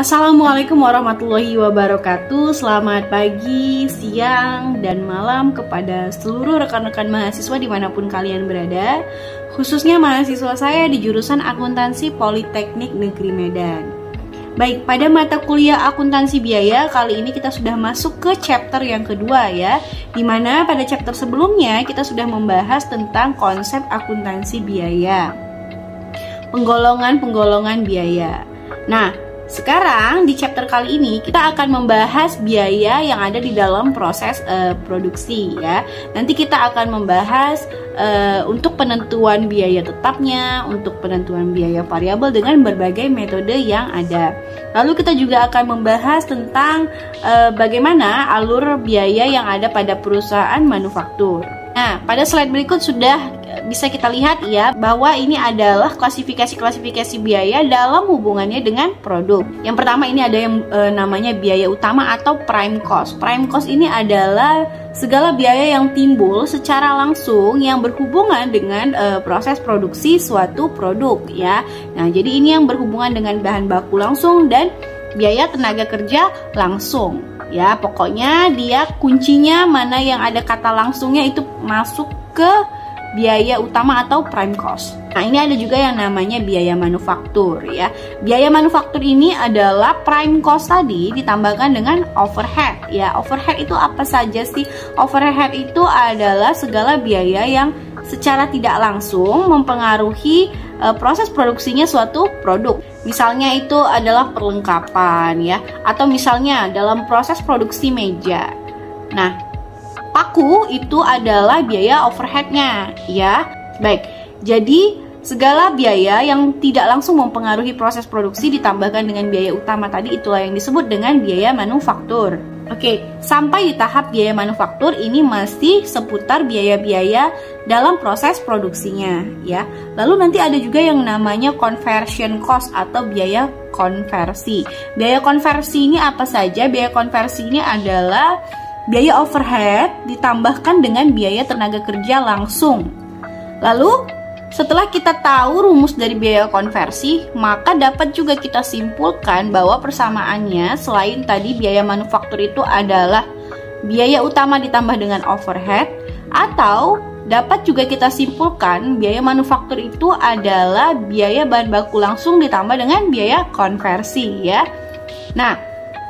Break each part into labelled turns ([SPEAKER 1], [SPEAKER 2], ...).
[SPEAKER 1] Assalamualaikum warahmatullahi wabarakatuh. Selamat pagi, siang, dan malam kepada seluruh rekan-rekan mahasiswa dimanapun kalian berada, khususnya mahasiswa saya di jurusan Akuntansi Politeknik Negeri Medan. Baik, pada mata kuliah akuntansi biaya kali ini kita sudah masuk ke chapter yang kedua ya, dimana pada chapter sebelumnya kita sudah membahas tentang konsep akuntansi biaya, penggolongan-penggolongan biaya. Nah, sekarang di chapter kali ini kita akan membahas biaya yang ada di dalam proses produksi ya. Nanti kita akan membahas untuk penentuan biaya tetapnya, untuk penentuan biaya variabel dengan berbagai metode yang ada. Lalu kita juga akan membahas tentang bagaimana alur biaya yang ada pada perusahaan manufaktur. Nah, pada slide berikut sudah bisa kita lihat ya bahwa ini adalah klasifikasi-klasifikasi biaya dalam hubungannya dengan produk. Yang pertama ini ada yang namanya biaya utama atau prime cost. Prime cost ini adalah segala biaya yang timbul secara langsung yang berhubungan dengan proses produksi suatu produk ya. Nah, jadi ini yang berhubungan dengan bahan baku langsung dan biaya tenaga kerja langsung. Ya, pokoknya dia kuncinya mana yang ada kata langsungnya itu masuk ke biaya utama atau prime cost. Nah, ini ada juga yang namanya biaya manufaktur ya. Biaya manufaktur ini adalah prime cost tadi ditambahkan dengan overhead ya. Overhead itu apa saja sih? Overhead itu adalah segala biaya yang secara tidak langsung mempengaruhi proses produksinya suatu produk. Misalnya itu adalah perlengkapan ya, atau misalnya dalam proses produksi meja. Nah, paku itu adalah biaya overheadnya ya. Baik, jadi segala biaya yang tidak langsung mempengaruhi proses produksi ditambahkan dengan biaya utama tadi, itulah yang disebut dengan biaya manufaktur. Oke, sampai di tahap biaya manufaktur ini masih seputar biaya-biaya dalam proses produksinya ya. Lalu nanti ada juga yang namanya conversion cost atau biaya konversi. Biaya konversi ini apa saja? Biaya konversi ini adalah biaya overhead ditambahkan dengan biaya tenaga kerja langsung. Lalu setelah kita tahu rumus dari biaya konversi, maka dapat juga kita simpulkan bahwa persamaannya selain tadi biaya manufaktur itu adalah biaya utama ditambah dengan overhead, atau dapat juga kita simpulkan biaya manufaktur itu adalah biaya bahan baku langsung ditambah dengan biaya konversi ya. Nah,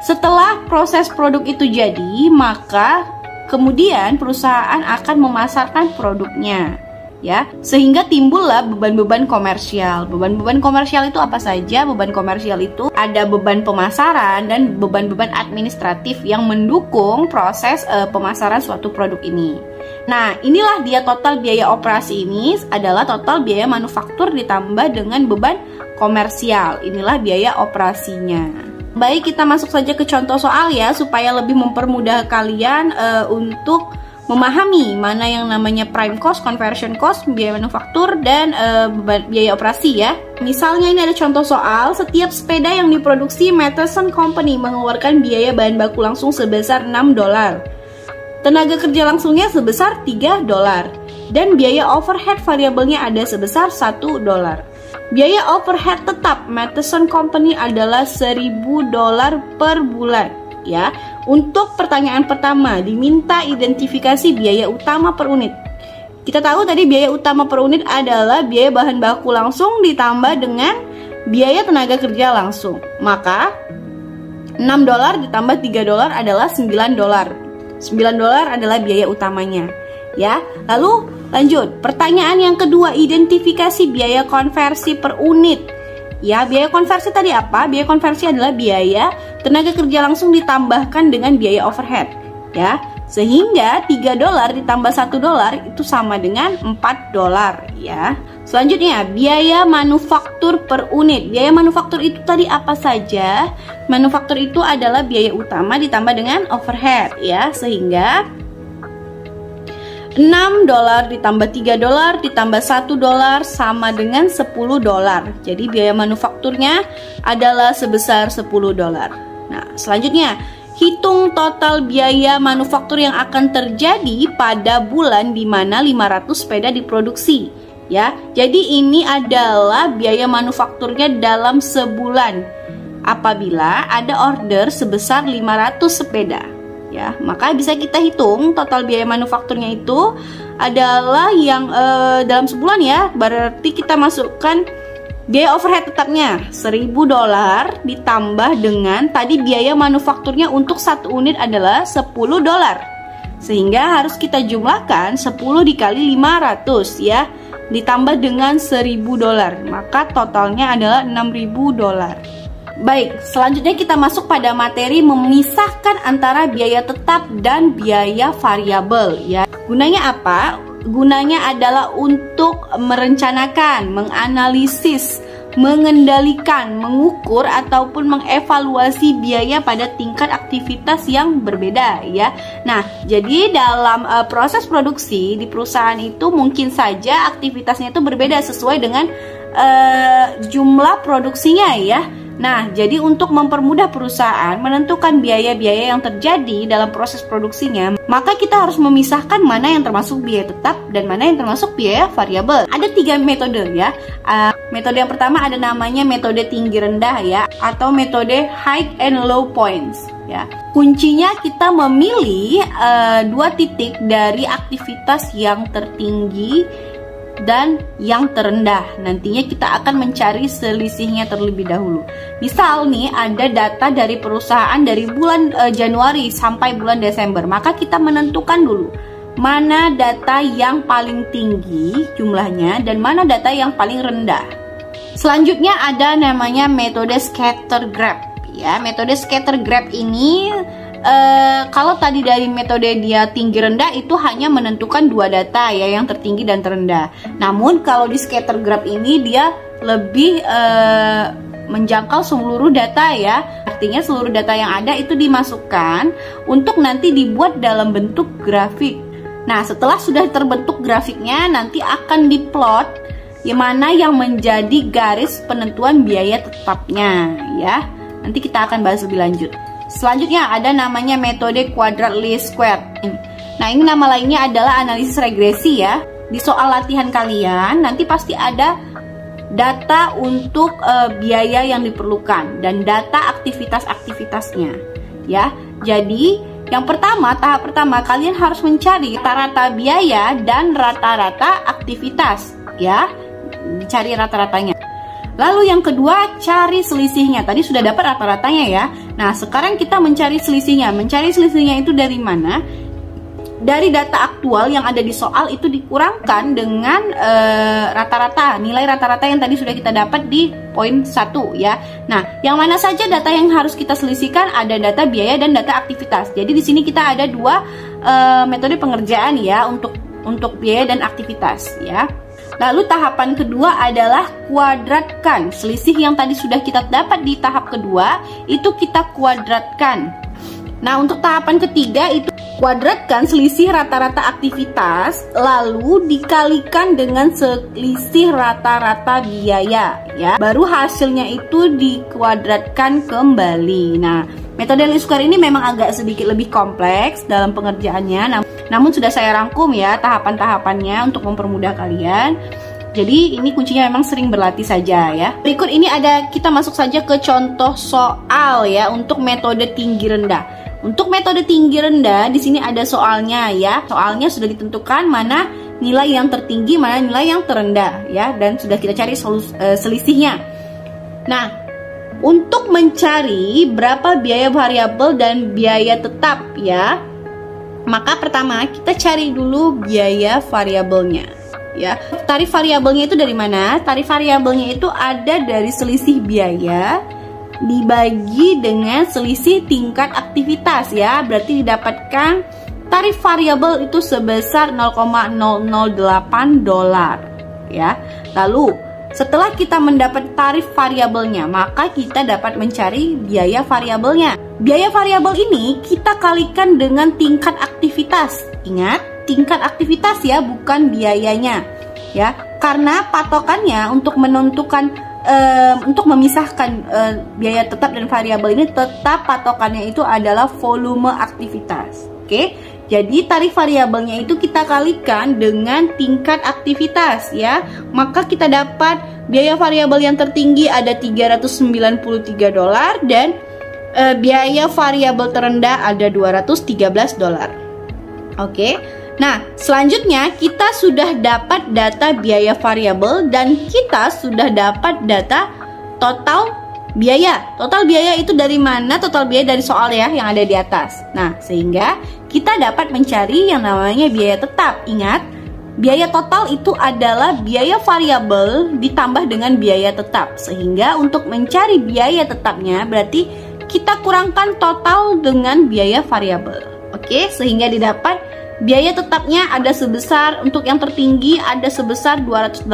[SPEAKER 1] setelah proses produk itu jadi, maka kemudian perusahaan akan memasarkan produknya ya, sehingga timbullah beban-beban komersial. Beban-beban komersial itu apa saja? Beban komersial itu ada beban pemasaran dan beban-beban administratif yang mendukung proses pemasaran suatu produk ini. Nah, inilah dia total biaya operasi ini adalah total biaya manufaktur ditambah dengan beban komersial. Inilah biaya operasinya. Baik, kita masuk saja ke contoh soal ya, supaya lebih mempermudah kalian untuk memahami mana yang namanya prime cost, conversion cost, biaya manufaktur, dan biaya operasi ya. Misalnya ini ada contoh soal, setiap sepeda yang diproduksi Mattheson Company mengeluarkan biaya bahan baku langsung sebesar $6. Tenaga kerja langsungnya sebesar $3 dan biaya overhead variabelnya ada sebesar $1. Biaya overhead tetap Mattheson Company adalah $1.000 per bulan ya. Untuk pertanyaan pertama diminta identifikasi biaya utama per unit. Kita tahu tadi biaya utama per unit adalah biaya bahan baku langsung ditambah dengan biaya tenaga kerja langsung. Maka $6 ditambah $3 adalah $9. $9 adalah biaya utamanya ya. Lalu lanjut, pertanyaan yang kedua, identifikasi biaya konversi per unit. Ya, biaya konversi tadi apa? Biaya konversi adalah biaya tenaga kerja langsung ditambahkan dengan biaya overhead ya. Sehingga $3 ditambah $1 itu sama dengan $4 ya. Selanjutnya, biaya manufaktur per unit. Biaya manufaktur itu tadi apa saja? Manufaktur itu adalah biaya utama ditambah dengan overhead ya. Sehingga $6 ditambah $3 ditambah $1 sama dengan $10. Jadi biaya manufakturnya adalah sebesar $10. Nah, selanjutnya hitung total biaya manufaktur yang akan terjadi pada bulan di mana 500 sepeda diproduksi. Ya, jadi ini adalah biaya manufakturnya dalam sebulan. apabila ada order sebesar 500 sepeda. Ya, maka bisa kita hitung total biaya manufakturnya itu adalah yang dalam sebulan ya, berarti kita masukkan biaya overhead tetapnya $1.000 ditambah dengan tadi biaya manufakturnya untuk satu unit adalah $10. Sehingga harus kita jumlahkan 10 dikali 500 ya, ditambah dengan $1.000, maka totalnya adalah $6.000. Baik, selanjutnya kita masuk pada materi memisahkan antara biaya tetap dan biaya variabel ya. Gunanya apa? Gunanya adalah untuk merencanakan, menganalisis, mengendalikan, mengukur ataupun mengevaluasi biaya pada tingkat aktivitas yang berbeda ya. Nah, jadi dalam proses produksi di perusahaan itu mungkin saja aktivitasnya itu berbeda sesuai dengan jumlah produksinya ya. Nah, jadi untuk mempermudah perusahaan menentukan biaya-biaya yang terjadi dalam proses produksinya, maka kita harus memisahkan mana yang termasuk biaya tetap dan mana yang termasuk biaya variabel. Ada 3 metode ya. Metode yang pertama ada namanya metode tinggi rendah ya, atau metode high and low points ya. Kuncinya kita memilih 2 titik dari aktivitas yang tertinggi dan yang terendah. Nantinya kita akan mencari selisihnya terlebih dahulu. Misal nih ada data dari perusahaan dari bulan Januari sampai bulan Desember, maka kita menentukan dulu mana data yang paling tinggi jumlahnya dan mana data yang paling rendah. Selanjutnya ada namanya metode scatter graph ya. Metode scatter graph ini kalau tadi dari metode dia tinggi rendah itu hanya menentukan 2 data ya, yang tertinggi dan terendah. Namun kalau di scatter graph ini dia lebih menjangkau seluruh data ya. Artinya seluruh data yang ada itu dimasukkan untuk nanti dibuat dalam bentuk grafik. Nah, setelah sudah terbentuk grafiknya nanti akan diplot mana yang menjadi garis penentuan biaya tetapnya ya. Nanti kita akan bahas lebih lanjut. Selanjutnya ada namanya metode quadrat least square. Nah, ini nama lainnya adalah analisis regresi ya. Di soal latihan kalian nanti pasti ada data untuk biaya yang diperlukan dan data aktivitas-aktivitasnya ya. Jadi yang pertama, tahap pertama kalian harus mencari rata-rata biaya dan rata-rata aktivitas ya. Dicari rata-ratanya. Lalu yang kedua, cari selisihnya. Tadi sudah dapat rata-ratanya ya. Nah, sekarang kita mencari selisihnya. Mencari selisihnya itu dari mana? Dari data aktual yang ada di soal itu dikurangkan dengan rata-rata. Nilai rata-rata yang tadi sudah kita dapat di poin 1 ya. Nah, yang mana saja data yang harus kita selisihkan? Ada data biaya dan data aktivitas. Jadi di sini kita ada 2 metode pengerjaan ya untuk biaya dan aktivitas ya. Lalu tahapan kedua adalah kuadratkan. Selisih yang tadi sudah kita dapat di tahap kedua itu kita kuadratkan. Nah, untuk tahapan ketiga itu kuadratkan selisih rata-rata aktivitas lalu dikalikan dengan selisih rata-rata biaya ya. Baru hasilnya itu dikuadratkan kembali. Nah, metode least square ini memang agak sedikit lebih kompleks dalam pengerjaannya. Namun sudah saya rangkum ya tahapan-tahapannya untuk mempermudah kalian. Jadi ini kuncinya memang sering berlatih saja ya. Berikut ini kita masuk saja ke contoh soal ya untuk metode tinggi rendah. Untuk metode tinggi rendah di sini ada soalnya ya. Soalnya sudah ditentukan mana nilai yang tertinggi, mana nilai yang terendah ya, dan sudah kita cari selisihnya. Nah, untuk mencari berapa biaya variabel dan biaya tetap ya, maka pertama kita cari dulu biaya variabelnya ya. Tarif variabelnya itu dari mana? Tarif variabelnya itu ada dari selisih biaya dibagi dengan selisih tingkat aktivitas ya. Berarti didapatkan tarif variabel itu sebesar $0,008 ya. Lalu setelah kita mendapat tarif variabelnya, maka kita dapat mencari biaya variabelnya. Biaya variabel ini kita kalikan dengan tingkat aktivitas. Ingat, tingkat aktivitas ya, bukan biayanya ya. Karena patokannya untuk menentukan untuk memisahkan biaya tetap dan variabel ini, tetap patokannya itu adalah volume aktivitas. Oke, Jadi tarif variabelnya itu kita kalikan dengan tingkat aktivitas ya. Maka kita dapat biaya variabel yang tertinggi ada $393 dan biaya variabel terendah ada $213. Oke. Nah, selanjutnya kita sudah dapat data biaya variabel dan kita sudah dapat data total biaya. Total biaya itu dari mana? Total biaya dari soal ya yang ada di atas. Nah, sehingga kita dapat mencari yang namanya biaya tetap. Ingat, biaya total itu adalah biaya variabel ditambah dengan biaya tetap. Sehingga untuk mencari biaya tetapnya berarti kita kurangkan total dengan biaya variabel. Oke, sehingga didapat biaya tetapnya ada sebesar, untuk yang tertinggi ada sebesar $287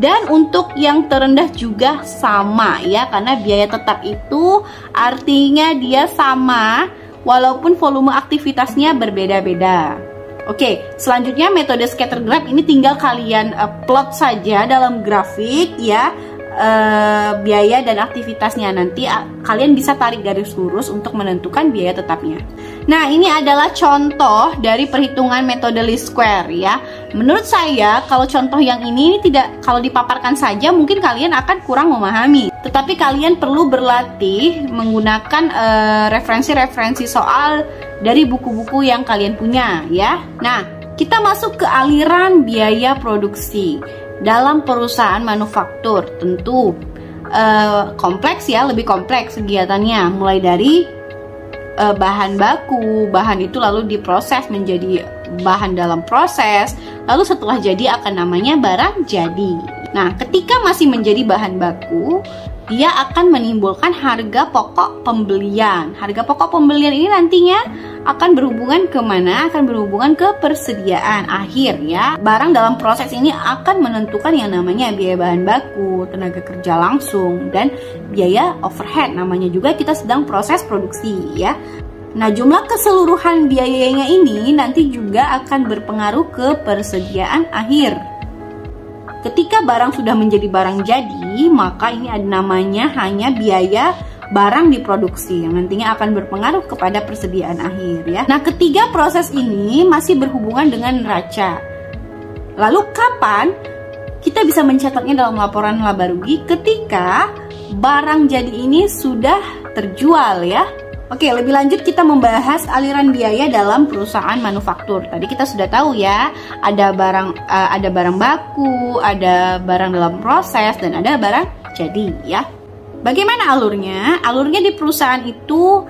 [SPEAKER 1] dan untuk yang terendah juga sama ya, karena biaya tetap itu artinya dia sama walaupun volume aktivitasnya berbeda-beda. Oke, selanjutnya metode scatter graph ini tinggal kalian plot saja dalam grafik ya, biaya dan aktivitasnya. Nanti kalian bisa tarik garis lurus untuk menentukan biaya tetapnya. Nah, ini adalah contoh dari perhitungan metode least square ya. Menurut saya kalau contoh yang ini tidak, kalau dipaparkan saja mungkin kalian akan kurang memahami. Tetapi kalian perlu berlatih menggunakan referensi-referensi soal dari buku-buku yang kalian punya ya. Nah, kita masuk ke aliran biaya produksi dalam perusahaan manufaktur. Tentu kompleks ya, lebih kompleks kegiatannya, mulai dari bahan baku, bahan itu lalu diproses menjadi bahan dalam proses, lalu setelah jadi akan namanya barang jadi. Nah, ketika masih menjadi bahan baku, dia akan menimbulkan harga pokok pembelian. Harga pokok pembelian ini nantinya akan berhubungan ke mana? Akan berhubungan ke persediaan akhir ya. Barang dalam proses ini akan menentukan yang namanya biaya bahan baku, tenaga kerja langsung, dan biaya overhead. Namanya juga kita sedang proses produksi ya. Nah, jumlah keseluruhan biayanya ini nanti juga akan berpengaruh ke persediaan akhir. Ketika barang sudah menjadi barang jadi, maka ini ada namanya hanya biaya barang diproduksi yang nantinya akan berpengaruh kepada persediaan akhir ya. Nah, ketiga proses ini masih berhubungan dengan neraca. Lalu kapan kita bisa mencatatnya dalam laporan laba rugi? Ketika barang jadi ini sudah terjual ya. Oke, lebih lanjut kita membahas aliran biaya dalam perusahaan manufaktur. Tadi kita sudah tahu ya, ada barang baku, ada barang dalam proses, dan ada barang jadi ya. Bagaimana alurnya? Alurnya di perusahaan itu,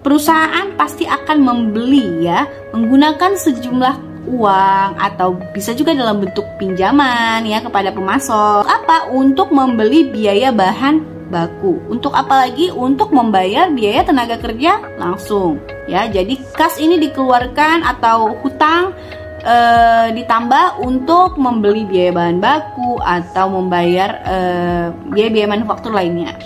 [SPEAKER 1] perusahaan pasti akan membeli ya, menggunakan sejumlah uang atau bisa juga dalam bentuk pinjaman ya kepada pemasok. Apa? Untuk membeli biaya bahan baku. Untuk apa lagi? Untuk membayar biaya tenaga kerja langsung ya. Jadi kas ini dikeluarkan atau hutang ditambah untuk membeli biaya bahan baku atau membayar biaya-biaya manufaktur lainnya.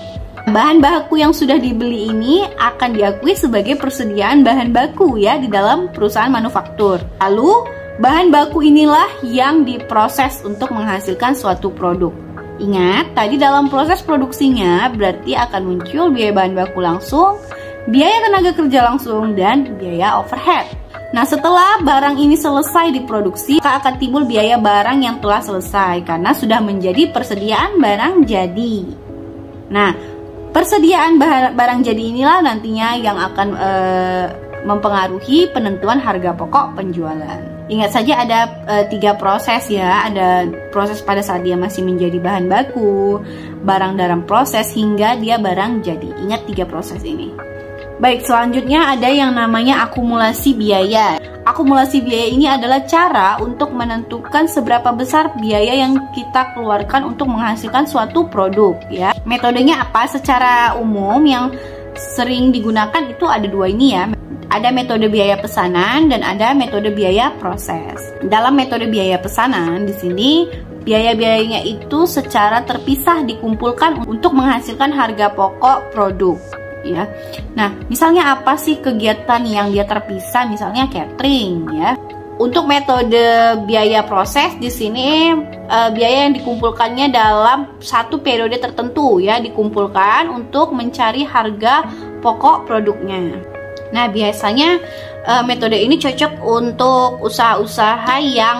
[SPEAKER 1] Bahan baku yang sudah dibeli ini akan diakui sebagai persediaan bahan baku ya di dalam perusahaan manufaktur. Lalu bahan baku inilah yang diproses untuk menghasilkan suatu produk. Ingat, tadi dalam proses produksinya berarti akan muncul biaya bahan baku langsung, biaya tenaga kerja langsung, dan biaya overhead. Nah, setelah barang ini selesai diproduksi, maka akan timbul biaya barang yang telah selesai karena sudah menjadi persediaan barang jadi. Nah, persediaan barang jadi inilah nantinya yang akan mempengaruhi penentuan harga pokok penjualan. Ingat saja ada 3 proses ya, ada proses pada saat dia masih menjadi bahan baku, barang dalam proses, hingga dia barang jadi. Ingat 3 proses ini. Baik, selanjutnya ada yang namanya akumulasi biaya. Akumulasi biaya ini adalah cara untuk menentukan seberapa besar biaya yang kita keluarkan untuk menghasilkan suatu produk ya. Metodenya apa? Secara umum yang sering digunakan itu ada 2 ini ya. Ada metode biaya pesanan dan ada metode biaya proses. Dalam metode biaya pesanan di sini biaya-biayanya itu secara terpisah dikumpulkan untuk menghasilkan harga pokok produk ya. Nah, misalnya apa sih kegiatan yang dia terpisah? Misalnya catering ya. Untuk metode biaya proses di sini biaya yang dikumpulkannya dalam satu periode tertentu ya, dikumpulkan untuk mencari harga pokok produknya. Nah, biasanya metode ini cocok untuk usaha-usaha yang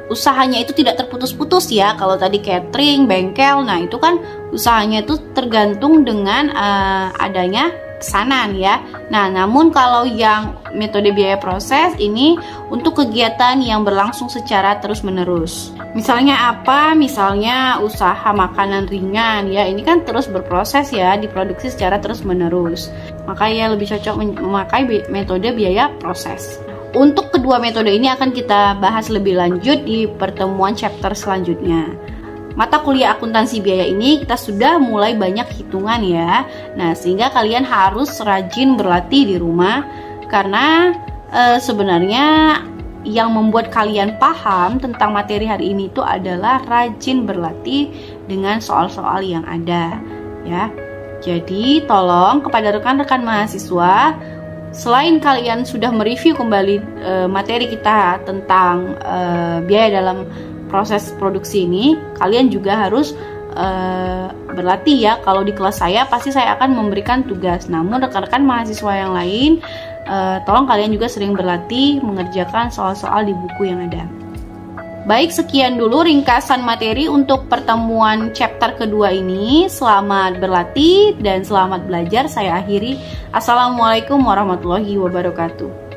[SPEAKER 1] usahanya itu tidak terputus-putus ya. Kalau tadi catering, bengkel, nah itu kan usahanya itu tergantung dengan adanya pesanan ya. Nah, namun kalau yang metode biaya proses ini untuk kegiatan yang berlangsung secara terus-menerus. Misalnya apa? Misalnya usaha makanan ringan ya. Ini kan terus berproses ya, diproduksi secara terus-menerus. Makanya lebih cocok memakai metode biaya proses. Untuk kedua metode ini akan kita bahas lebih lanjut di pertemuan chapter selanjutnya. Mata kuliah akuntansi biaya ini kita sudah mulai banyak hitungan ya. Nah, sehingga kalian harus rajin berlatih di rumah karena sebenarnya yang membuat kalian paham tentang materi hari ini itu adalah rajin berlatih dengan soal-soal yang ada ya. Jadi, tolong kepada rekan-rekan mahasiswa, selain kalian sudah mereview kembali materi kita tentang biaya dalam proses produksi ini, kalian juga harus berlatih ya. Kalau di kelas saya pasti saya akan memberikan tugas, namun rekan-rekan mahasiswa yang lain tolong kalian juga sering berlatih mengerjakan soal-soal di buku yang ada. Baik, sekian dulu ringkasan materi untuk pertemuan chapter kedua ini. Selamat berlatih dan selamat belajar. Saya akhiri. Assalamualaikum warahmatullahi wabarakatuh.